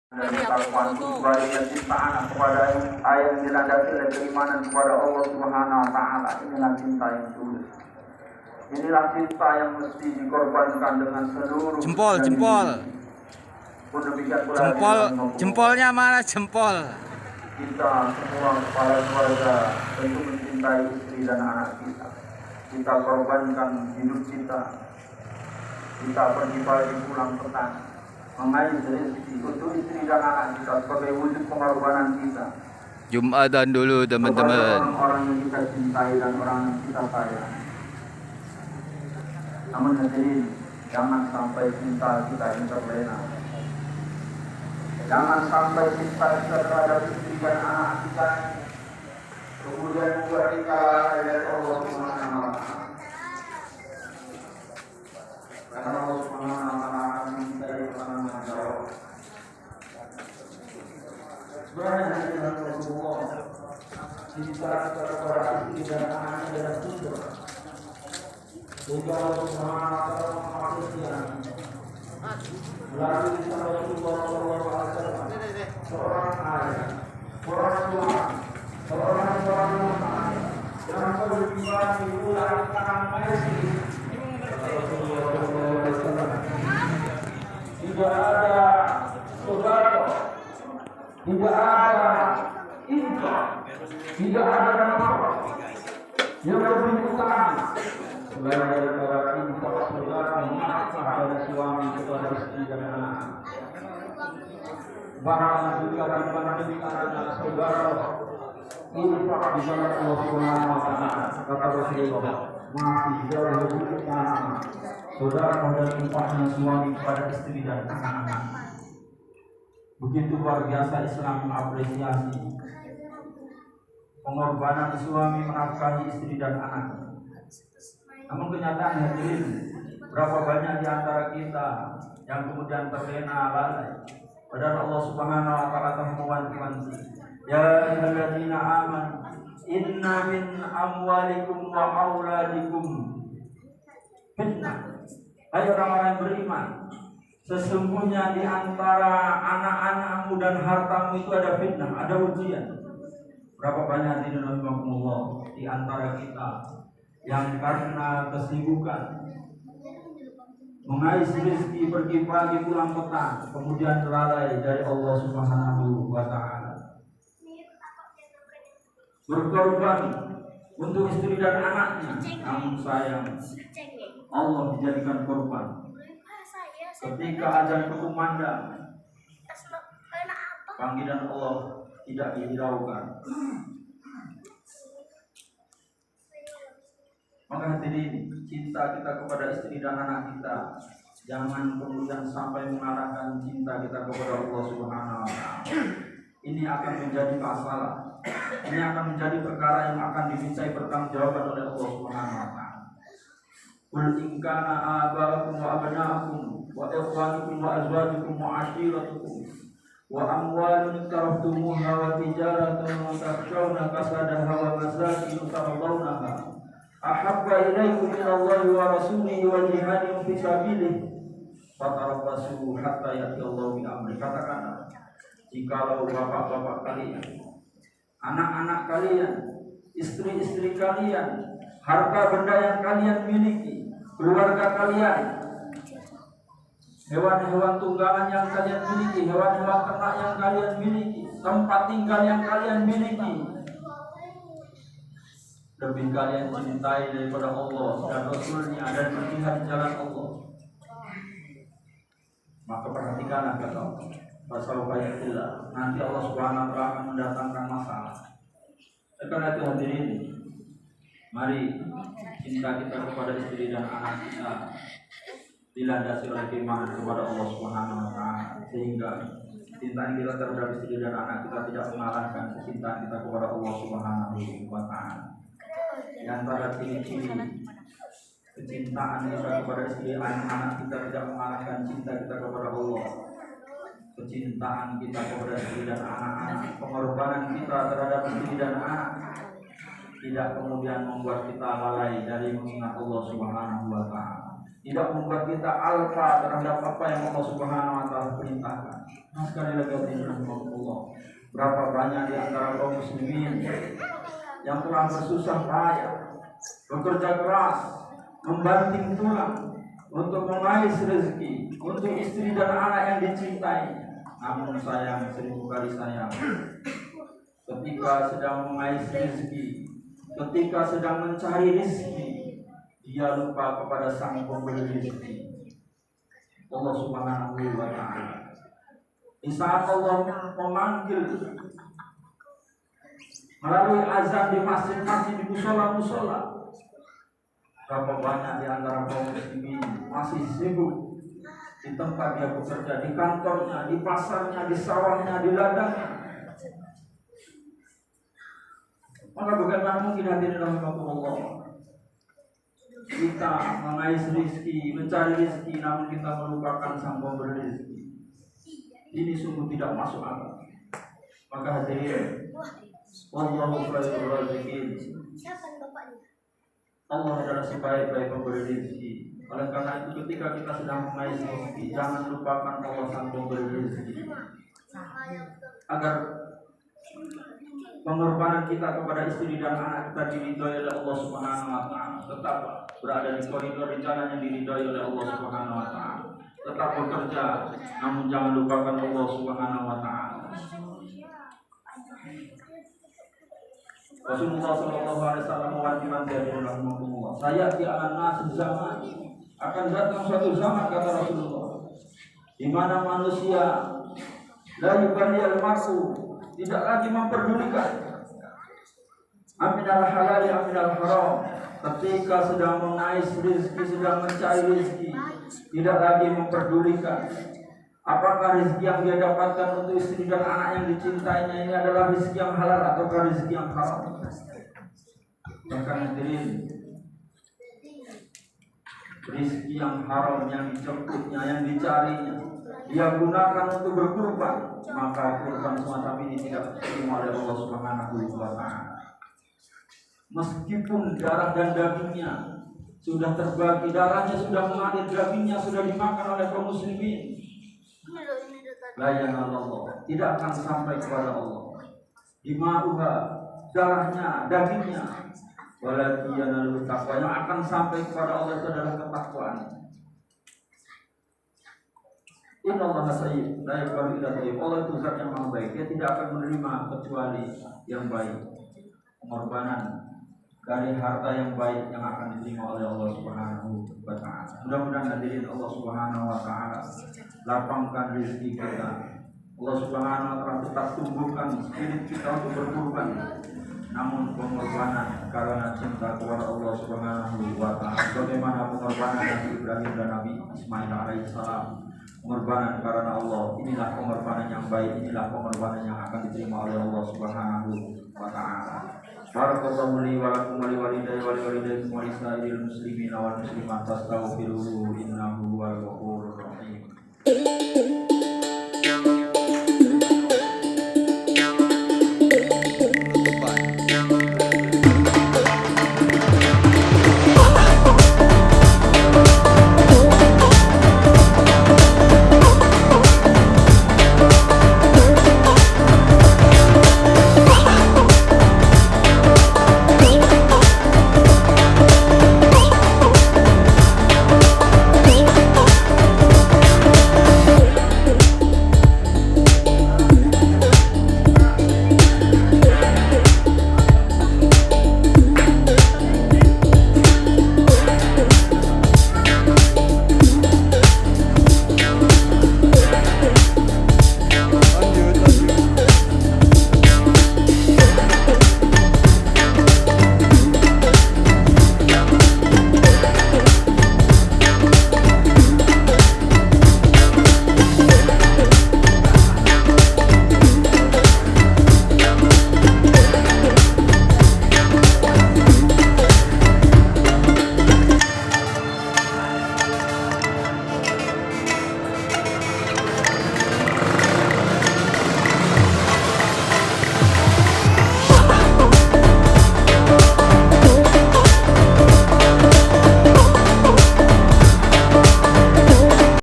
dari takwaan kembali dan cintaan kepada ayat yang dilandasi oleh keimanan kepada Allah Subhanahu wa taala. Inilah cinta yang tulus. Inilah cinta yang mesti dikorbankan dengan seluruh jempolnya mana jempol? Kita semua kepala keluarga tentu mencintai istri dan anak kita. Kita korbankan hidup kita. Kita pergi pagi pulang petang, mengais rezeki untuk istri dan anak kita sebagai wujud pengorbanan kita. Jumatan dulu teman-teman. Orang yang kita cintai dan orang yang kita sayang. Namun hadirin, jangan sampai cinta kita ini terlena. Jangan sampai cinta kita terhadap istri dan anak kita kemudian membuat kita lalai dari Allah Subhanahu wa taala. Karena Allah Subhanahu wa taala akan mencintai orang yang jauh. Sebenarnya dalam Rasulullah cinta kepada istri dan anak adalah sumber. Sehingga Allah Subhanahu wa taala memaksudkan melalui kisah Rasulullah SAW seorang ayah, seorang tua, seorang rumah yang berbicara di bulan tangan istri. Tidak ada saudara, tidak ada infak, tidak ada nafkah yang lebih utama selain daripada infak saudara nafkah dari suami kepada istri dan anak. Bahkan juga dibandingkan dengan saudara infak di jalan Allah Subhanahu wa taala, kata Rasulullah, masih jauh lebih utama saudara dan infaknya suami kepada istri dan anak-anak. Begitu luar biasa Islam mengapresiasi pengorbanan suami menafkahi istri dan anak. Namun kenyataan hadirin, berapa banyak di antara kita yang kemudian terlena lalai. Padahal Allah Subhanahu wa taala telah mewanti-wanti, ya ayyuhalladzina amanu inna min amwalikum wa auladikum fitnah. Hai orang-orang yang beriman, sesungguhnya di antara anak-anakmu dan hartamu itu ada fitnah, ada ujian. Berapa banyak di antara kita yang karena kesibukan mengais rezeki, pergi pagi pulang petang, kemudian lalai dari Allah Subhanahu wa taala. Berkorban untuk istri dan anaknya, namun sayang Allah dijadikan korban. Ketika azan berkumandang, panggilan Allah tidak dihiraukan. Maka hadirin, cinta kita kepada istri dan anak kita jangan kemudian sampai mengarahkan cinta kita kepada Allah Subhanahu wa taala. Ini akan menjadi masalah. Ini akan menjadi perkara yang akan dimintai pertanggungjawaban oleh Allah Subhanahu wa taala. Qul in kana aba'ukum wa abna'ukum wa ikhwanukum wa azwajukum wa ashiratukum wa amwalun iktaraftumuha wa tijaratun takhshawna kasadaha wa masakin tardawnaha ahabba ilaykum minallahi wa rasulihi wa jihadin fi sabilihi fatarabbasu hatta ya'ti Allahu bi amri. Katakanlah, jikalau bapak-bapak kalian, anak-anak kalian, istri-istri kalian, harta benda yang kalian miliki, keluarga kalian, hewan-hewan tunggangan yang kalian miliki, hewan-hewan ternak yang kalian miliki, tempat tinggal yang kalian miliki, lebih kalian cintai daripada Allah dan Rasulnya dan berjihad jalan Allah, maka perhatikanlah kata Allah, fasawfa nanti Allah Subhanahu wa taala akan mendatangkan masalah. Karena itu hadirin, mari cinta kita kepada istri dan anak kita dilandasi oleh keimanan kepada Allah Subhanahu wa taala, sehingga cinta kita terhadap istri dan anak kita tidak mengalahkan kecintaan kita kepada Allah Subhanahu wa taala. Di antara ciri-ciri kecintaan kita kepada istri dan anak kita tidak mengalahkan cinta kita kepada Allah. Kecintaan kita kepada istri dan anak-anak, pengorbanan kita terhadap istri dan anak tidak kemudian membuat kita lalai dari mengingat Allah Subhanahu wa taala. tidak membuat kita alfa terhadap apa yang Allah Subhanahu wa taala perintahkan. Nah, sekali lagi Allah, berapa banyak di antara kaum muslimin yang telah bersusah payah, bekerja keras, membanting tulang untuk mengais rezeki untuk istri dan anak yang dicintai. Namun sayang, seribu kali sayang, ketika sedang mengais rezeki, ketika sedang mencari rezeki, dia lupa kepada sang pemberi rezeki, Allah Subhanahu wa taala. Di saat Allah memanggil melalui azan di masjid-masjid, di musola-musola, berapa banyak di antara kaum muslimin masih sibuk di tempat dia bekerja, di kantornya, di pasarnya, di sawahnya, di ladangnya. Maka bagaimana mungkin hadirin rahimakumullah, kita mengais rezeki, mencari rezeki, namun kita melupakan sang pemberi rezeki? Ini sungguh tidak masuk akal. Maka hadirin, wallahu khairur raziqin, Allah adalah sebaik-baik pemberi rezeki. Oleh karena itu, ketika kita sedang mengais rezeki, jangan lupakan Allah sang pemberi rezeki, agar pengorbanan kita kepada istri dan anak kita diridhoi oleh Allah Subhanahu wa taala, tetap berada di koridor rencana yang diridhoi oleh Allah Subhanahu wa taala, tetap bekerja, namun jangan lupakan Allah Subhanahu wa taala. Rasulullah sallallahu alaihi wasallam mewajibkan saya di anak zaman akan datang suatu zaman, kata Rasulullah, di mana manusia la yuballi al-mar'u, tidak lagi memperdulikan aminal halal aminal haram, ketika sedang mengais rezeki, sedang mencari rezeki, tidak lagi memperdulikan apakah rezeki yang dia dapatkan untuk istri dan anak yang dicintainya ini adalah rezeki yang halal ataukah rezeki yang haram. Bahkan hadirin, rezeki yang haram yang dijemputnya, yang dicarinya, dia gunakan untuk berkurban, maka kurban semacam ini tidak diterima oleh Allah Subhanahu wa taala. Meskipun darah dan dagingnya sudah terbagi, darahnya sudah mengalir, dagingnya sudah dimakan oleh kaum muslimin, la yanallahu, tidak akan sampai kepada Allah. Dima'uha, darahnya, dagingnya, walakin yanalu taqwa, yang akan sampai kepada Allah itu adalah ketakwaan. Inna Allah sayyid, la yaqbalu illa thayyib. Allah itu zat yang maha baik, dia tidak akan menerima kecuali yang baik. Pengorbanan dari harta yang baik yang akan diterima oleh Allah Subhanahu wa taala. Mudah-mudahan hadirin Allah Subhanahu wa taala lapangkan rezeki kita. Allah Subhanahu wa taala tetap tumbuhkan spirit kita untuk berkorban. Namun pengorbanan karena cinta kepada Allah Subhanahu wa taala, bagaimana pengorbanan Nabi Ibrahim dan Nabi Ismail alaihissalam, pengorbanan karena Allah, inilah pengorbanan yang baik, inilah pengorbanan yang akan diterima oleh Allah Subhanahu wa taala. Barakallahu li wa lakum wa li walidayya wa li walidaykum wa li sa'iril muslimina wal muslimat, astaghfiruhu innahu huwal ghafurur rahim.